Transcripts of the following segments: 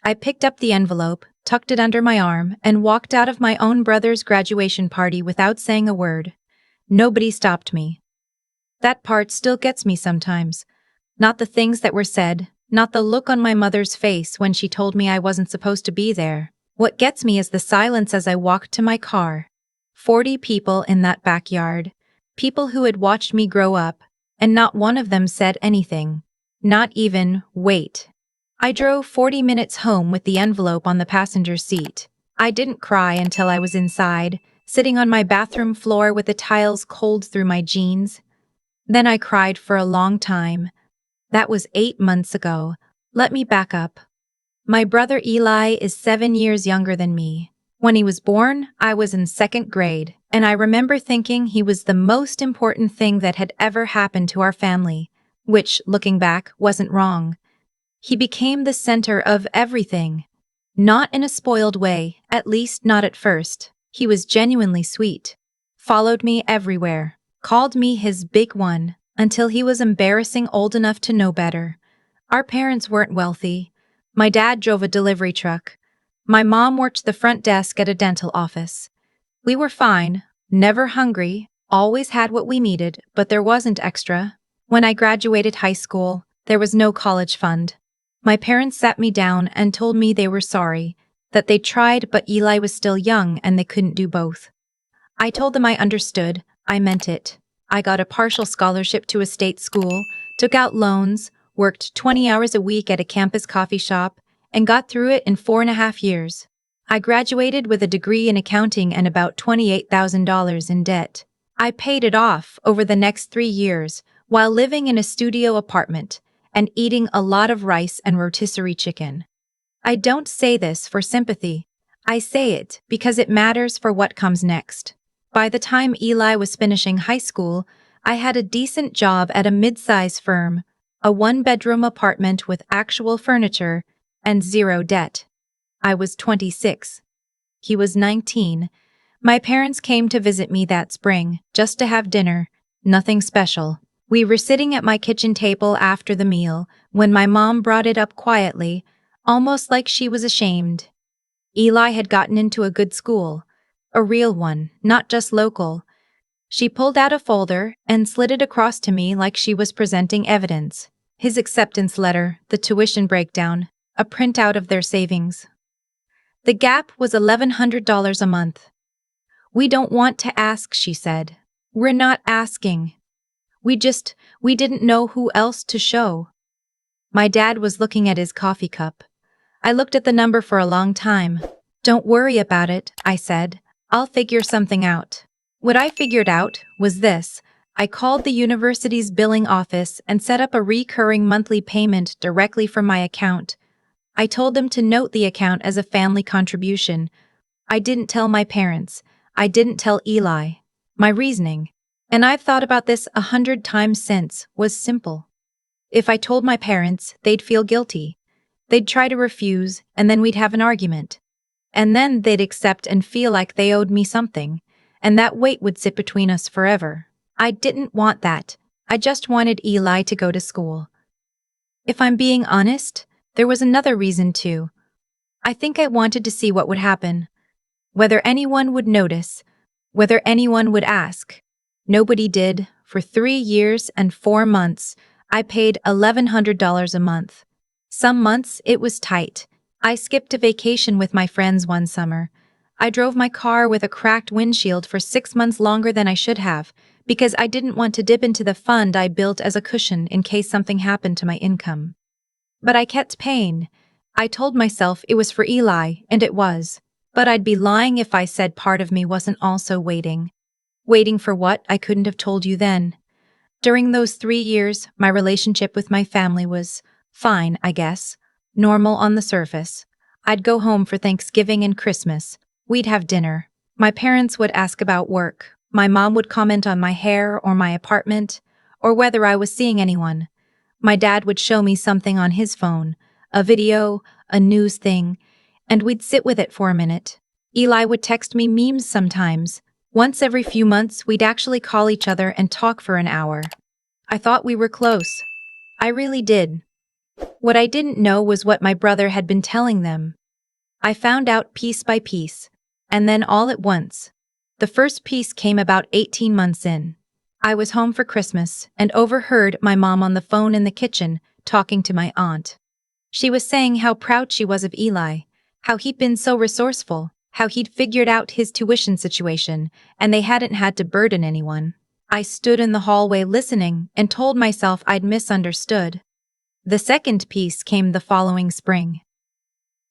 I picked up the envelope, tucked it under my arm, and walked out of my own brother's graduation party without saying a word. Nobody stopped me. That part still gets me sometimes. Not the things that were said, not the look on my mother's face when she told me I wasn't supposed to be there. What gets me is the silence as I walked to my car. 40 people in that backyard. People who had watched me grow up, and not one of them said anything. Not even, wait. I drove 40 minutes home with the envelope on the passenger seat. I didn't cry until I was inside, sitting on my bathroom floor with the tiles cold through my jeans. Then I cried for a long time. That was 8 months ago. Let me back up. My brother Eli is 7 years younger than me. When he was born, I was in 2nd grade, and I remember thinking he was the most important thing that had ever happened to our family, which, looking back, wasn't wrong. He became the center of everything. Not in a spoiled way, at least not at first. He was genuinely sweet. Followed me everywhere. Called me his big one, until he was embarrassing old enough to know better. Our parents weren't wealthy. My dad drove a delivery truck. My mom worked the front desk at a dental office. We were fine, never hungry, always had what we needed, but there wasn't extra. When I graduated high school, there was no college fund. My parents sat me down and told me they were sorry, that they tried but Eli was still young and they couldn't do both. I told them I understood, I meant it. I got a partial scholarship to a state school, took out loans, worked 20 hours a week at a campus coffee shop, and got through it in 4.5 years. I graduated with a degree in accounting and about $28,000 in debt. I paid it off over the next 3 years while living in a studio apartment and eating a lot of rice and rotisserie chicken. I don't say this for sympathy. I say it because it matters for what comes next. By the time Eli was finishing high school, I had a decent job at a mid-size firm, a 1-bedroom apartment with actual furniture, and 0 debt. I was 26. He was 19. My parents came to visit me that spring, just to have dinner, nothing special. We were sitting at my kitchen table after the meal when my mom brought it up quietly, almost like she was ashamed. Eli had gotten into a good school, a real one, not just local. She pulled out a folder and slid it across to me like she was presenting evidence. His acceptance letter, the tuition breakdown, a printout of their savings. The gap was $1,100 a month. We don't want to ask, she said. We're not asking. We didn't know who else to show. My dad was looking at his coffee cup. I looked at the number for a long time. Don't worry about it, I said. I'll figure something out. What I figured out was this. I called the university's billing office and set up a recurring monthly payment directly from my account. I told them to note the account as a family contribution. I didn't tell my parents. I didn't tell Eli. My reasoning, and I've thought about this 100 times since, was simple. If I told my parents, they'd feel guilty. They'd try to refuse, and then we'd have an argument. And then they'd accept and feel like they owed me something, and that weight would sit between us forever. I didn't want that. I just wanted Eli to go to school. If I'm being honest, there was another reason too. I think I wanted to see what would happen. Whether anyone would notice, whether anyone would ask. Nobody did. For 3 years and 4 months, I paid $1,100 a month. Some months it was tight. I skipped a vacation with my friends one summer. I drove my car with a cracked windshield for 6 months longer than I should have, because I didn't want to dip into the fund I built as a cushion in case something happened to my income. But I kept paying. I told myself it was for Eli, and it was. But I'd be lying if I said part of me wasn't also waiting. Waiting for what I couldn't have told you then. During those 3 years, my relationship with my family was fine, I guess. Normal on the surface. I'd go home for Thanksgiving and Christmas. We'd have dinner. My parents would ask about work. My mom would comment on my hair or my apartment, or whether I was seeing anyone. My dad would show me something on his phone, a video, a news thing, and we'd sit with it for a minute. Eli would text me memes sometimes. Once every few months, we'd actually call each other and talk for an hour. I thought we were close. I really did. What I didn't know was what my brother had been telling them. I found out piece by piece, and then all at once. The first piece came about 18 months in. I was home for Christmas and overheard my mom on the phone in the kitchen talking to my aunt. She was saying how proud she was of Eli, how he'd been so resourceful, how he'd figured out his tuition situation, and they hadn't had to burden anyone. I stood in the hallway listening and told myself I'd misunderstood. The second piece came the following spring.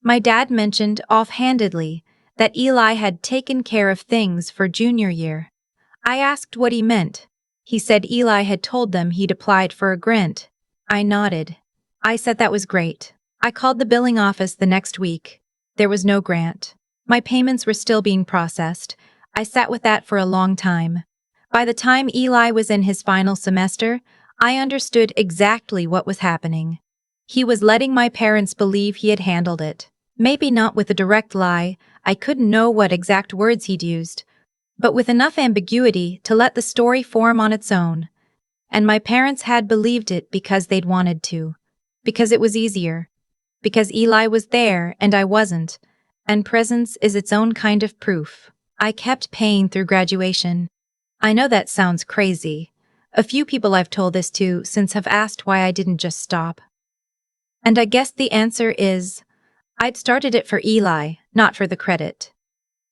My dad mentioned offhandedly that Eli had taken care of things for junior year. I asked what he meant. He said Eli had told them he'd applied for a grant. I nodded. I said that was great. I called the billing office the next week. There was no grant. My payments were still being processed. I sat with that for a long time. By the time Eli was in his final semester, I understood exactly what was happening. He was letting my parents believe he had handled it. Maybe not with a direct lie, I couldn't know what exact words he'd used, but with enough ambiguity to let the story form on its own. And my parents had believed it because they'd wanted to. Because it was easier. Because Eli was there and I wasn't. And presence is its own kind of proof. I kept paying through graduation. I know that sounds crazy. A few people I've told this to since have asked why I didn't just stop. And I guess the answer is, I'd started it for Eli, not for the credit.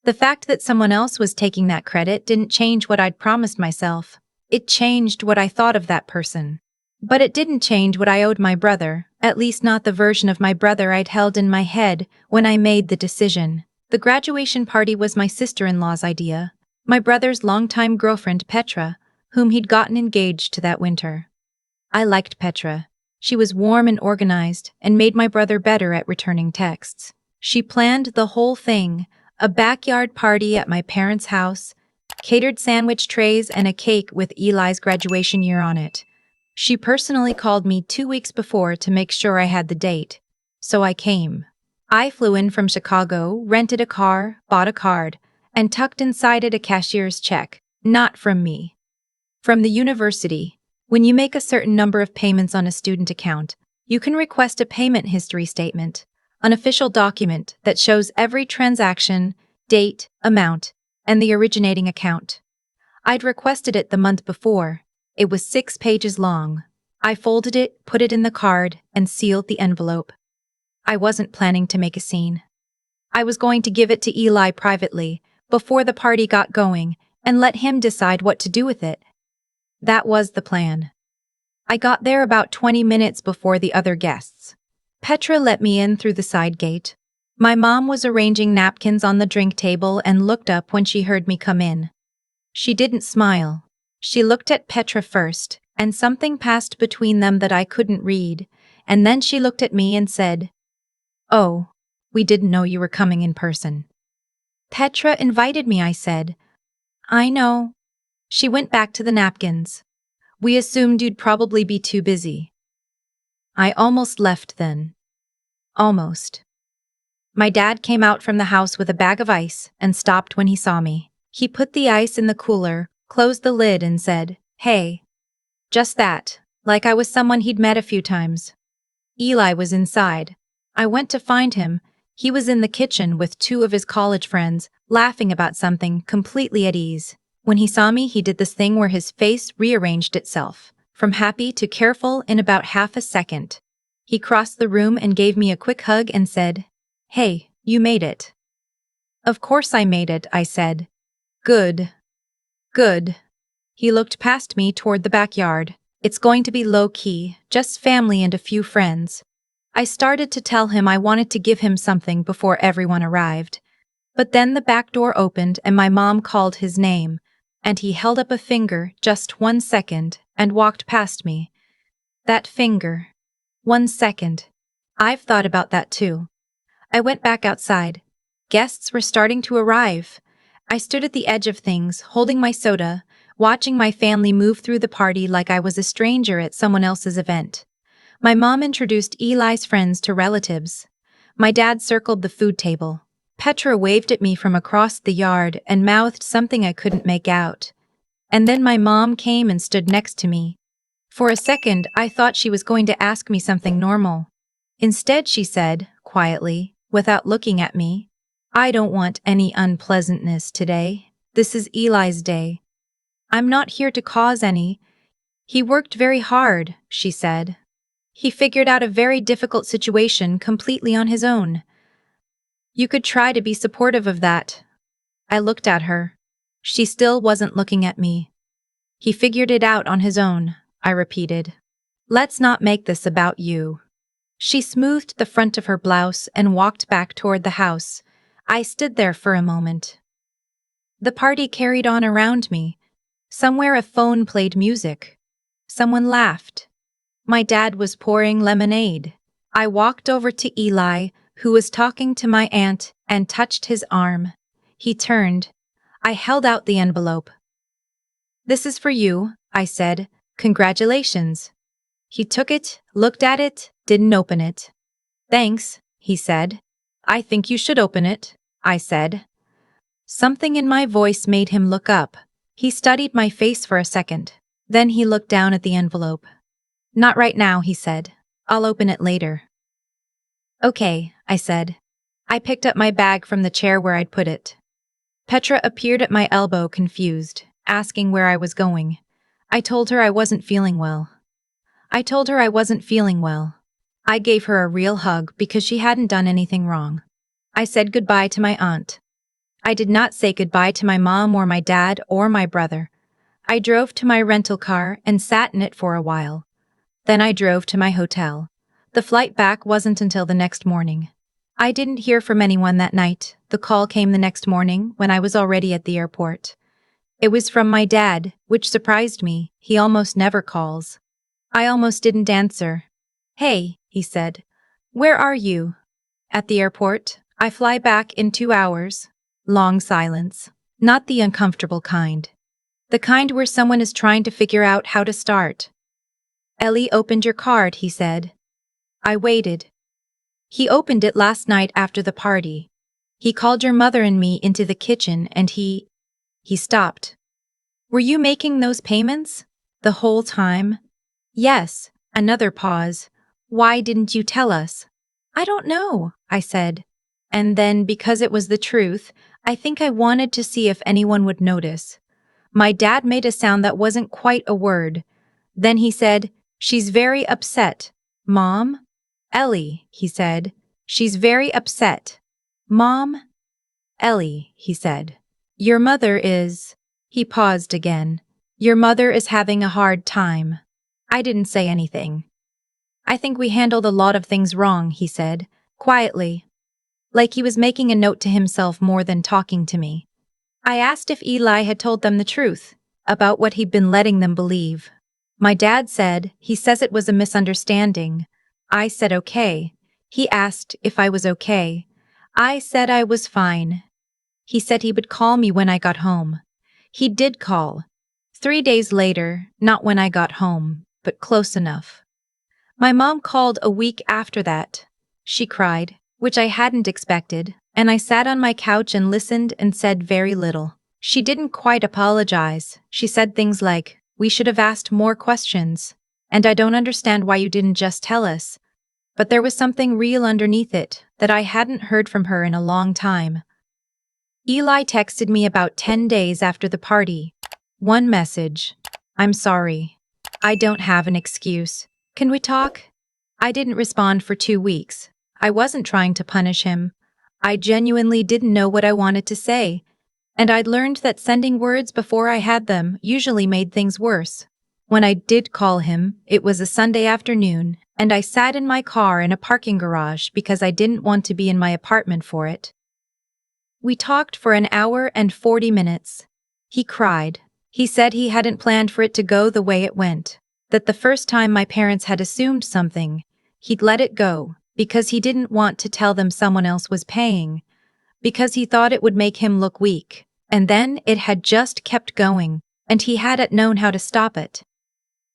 The fact that someone else was taking that credit didn't change what I'd promised myself. It changed what I thought of that person. But it didn't change what I owed my brother, at least not the version of my brother I'd held in my head when I made the decision. The graduation party was my sister-in-law's idea, my brother's longtime girlfriend Petra, whom he'd gotten engaged that winter. I liked Petra. She was warm and organized and made my brother better at returning texts. She planned the whole thing, a backyard party at my parents' house, catered sandwich trays and a cake with Eli's graduation year on it. She personally called me 2 weeks before to make sure I had the date. So I came. I flew in from Chicago, rented a car, bought a card, and tucked inside it a cashier's check, not from me. From the university. When you make a certain number of payments on a student account, you can request a payment history statement, an official document that shows every transaction, date, amount, and the originating account. I'd requested it the month before. It was 6 pages long. I folded it, put it in the card, and sealed the envelope. I wasn't planning to make a scene. I was going to give it to Eli privately, before the party got going, and let him decide what to do with it. That was the plan. I got there about 20 minutes before the other guests. Petra let me in through the side gate. My mom was arranging napkins on the drink table and looked up when she heard me come in. She didn't smile. She looked at Petra first, and something passed between them that I couldn't read, and then she looked at me and said, "Oh, we didn't know you were coming in person." "Petra invited me," I said. "I know." She went back to the napkins. "We assumed you'd probably be too busy." I almost left then. Almost. My dad came out from the house with a bag of ice and stopped when he saw me. He put the ice in the cooler, closed the lid and said, "Hey." Just that, like I was someone he'd met a few times. Eli was inside. I went to find him. He was in the kitchen with 2 of his college friends, laughing about something, completely at ease. When he saw me, he did this thing where his face rearranged itself, from happy to careful in about half a second. He crossed the room and gave me a quick hug and said, "Hey, you made it." "Of course I made it," I said. "Good. Good." He looked past me toward the backyard. "It's going to be low-key, just family and a few friends." I started to tell him I wanted to give him something before everyone arrived. But then the back door opened and my mom called his name, and he held up a finger just 1 second and walked past me. That finger. 1 second. I've thought about that too. I went back outside. Guests were starting to arrive. I stood at the edge of things, holding my soda, watching my family move through the party like I was a stranger at someone else's event. My mom introduced Eli's friends to relatives. My dad circled the food table. Petra waved at me from across the yard and mouthed something I couldn't make out. And then my mom came and stood next to me. For a second, I thought she was going to ask me something normal. Instead, she said, quietly, without looking at me, "I don't want any unpleasantness today. This is Eli's day. I'm not here to cause any. He worked very hard," she said. "He figured out a very difficult situation completely on his own. You could try to be supportive of that." I looked at her. She still wasn't looking at me. "He figured it out on his own," I repeated. "Let's not make this about you." She smoothed the front of her blouse and walked back toward the house. I stood there for a moment. The party carried on around me. Somewhere a phone played music. Someone laughed. My dad was pouring lemonade. I walked over to Eli, who was talking to my aunt, and touched his arm. He turned. I held out the envelope. "This is for you," I said. "Congratulations." He took it, looked at it, didn't open it. "Thanks," he said. "I think you should open it," I said. Something in my voice made him look up. He studied my face for a second. Then he looked down at the envelope. "Not right now," he said. "I'll open it later." "Okay," I said. I picked up my bag from the chair where I'd put it. Petra appeared at my elbow, confused, asking where I was going. I told her I wasn't feeling well. I gave her a real hug because she hadn't done anything wrong. I said goodbye to my aunt. I did not say goodbye to my mom or my dad or my brother. I drove to my rental car and sat in it for a while. Then I drove to my hotel. The flight back wasn't until the next morning. I didn't hear from anyone that night. The call came the next morning when I was already at the airport. It was from my dad, which surprised me. He almost never calls. I almost didn't answer. "Hey," he said. "Where are you?" "At the airport. I fly back in 2 hours." Long silence. Not the uncomfortable kind. The kind where someone is trying to figure out how to start. "Ellie opened your card," he said. I waited. "He opened it last night after the party. He called your mother and me into the kitchen and he stopped." "Were you making those payments? The whole time?" "Yes." Another pause. "Why didn't you tell us?" "I don't know," I said. And then, because it was the truth, I think I wanted to see if anyone would notice. My dad made a sound that wasn't quite a word. Then he said, "She's very upset." "Mom?" "Ellie," he said. "She's very upset." "Mom?" "Ellie," he said. "Your mother is..." He paused again. "Your mother is having a hard time." I didn't say anything. "I think we handled a lot of things wrong," he said, quietly. Like he was making a note to himself more than talking to me. I asked if Eli had told them the truth, about what he'd been letting them believe. My dad said, "He says it was a misunderstanding." I said okay. He asked if I was okay. I said I was fine. He said he would call me when I got home. He did call. 3 days later, not when I got home, but close enough. My mom called a week after that. She cried, which I hadn't expected, and I sat on my couch and listened and said very little. She didn't quite apologize. She said things like, "We should have asked more questions, and I don't understand why you didn't just tell us." But there was something real underneath it that I hadn't heard from her in a long time. Eli texted me about 10 days after the party. One message. "I'm sorry. I don't have an excuse. Can we talk?" I didn't respond for 2 weeks. I wasn't trying to punish him. I genuinely didn't know what I wanted to say, and I'd learned that sending words before I had them usually made things worse. When I did call him, it was a Sunday afternoon, and I sat in my car in a parking garage because I didn't want to be in my apartment for it. We talked for an hour and 40 minutes. He cried. He said he hadn't planned for it to go the way it went, that the first time my parents had assumed something, he'd let it go, because he didn't want to tell them someone else was paying, because he thought it would make him look weak, and then it had just kept going, and he hadn't known how to stop it.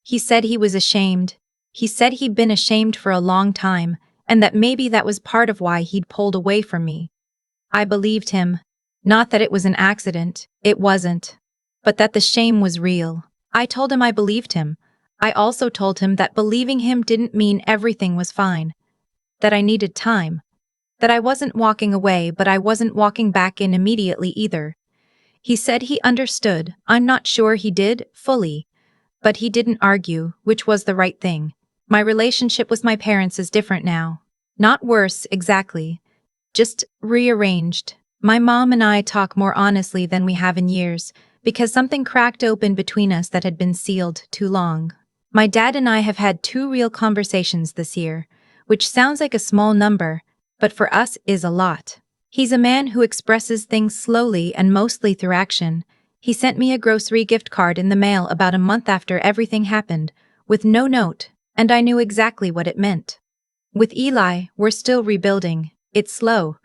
He said he was ashamed. He said he'd been ashamed for a long time, and that maybe that was part of why he'd pulled away from me. I believed him. Not that it was an accident, it wasn't. But that the shame was real. I told him I believed him. I also told him that believing him didn't mean everything was fine, that I needed time, that I wasn't walking away, but I wasn't walking back in immediately either. He said he understood. I'm not sure he did, fully, but he didn't argue, which was the right thing. My relationship with my parents is different now. Not worse, exactly. Just rearranged. My mom and I talk more honestly than we have in years, because something cracked open between us that had been sealed too long. My dad and I have had 2 real conversations this year, which sounds like a small number, but for us is a lot. He's a man who expresses things slowly and mostly through action. He sent me a grocery gift card in the mail about a month after everything happened, with no note, and I knew exactly what it meant. With Eli, we're still rebuilding. It's slow.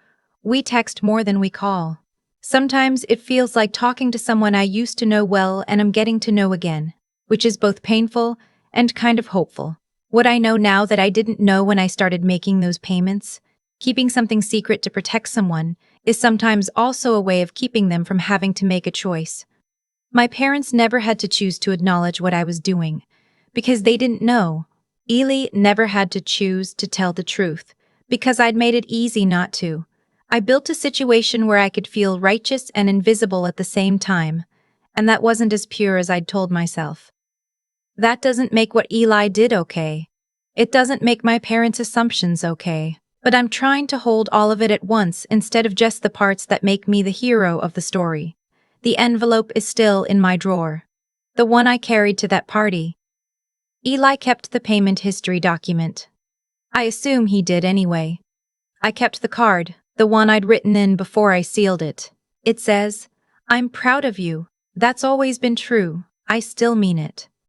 We text more than we call. Sometimes it feels like talking to someone I used to know well and I'm getting to know again, which is both painful and kind of hopeful. What I know now that I didn't know when I started making those payments, keeping something secret to protect someone, is sometimes also a way of keeping them from having to make a choice. My parents never had to choose to acknowledge what I was doing, because they didn't know. Eli never had to choose to tell the truth, because I'd made it easy not to. I built a situation where I could feel righteous and invisible at the same time, and that wasn't as pure as I'd told myself. That doesn't make what Eli did okay. It doesn't make my parents' assumptions okay. But I'm trying to hold all of it at once instead of just the parts that make me the hero of the story. The envelope is still in my drawer. The one I carried to that party. Eli kept the payment history document. I assume he did anyway. I kept the card, the one I'd written in before I sealed it. It says, "I'm proud of you. That's always been true. I still mean it."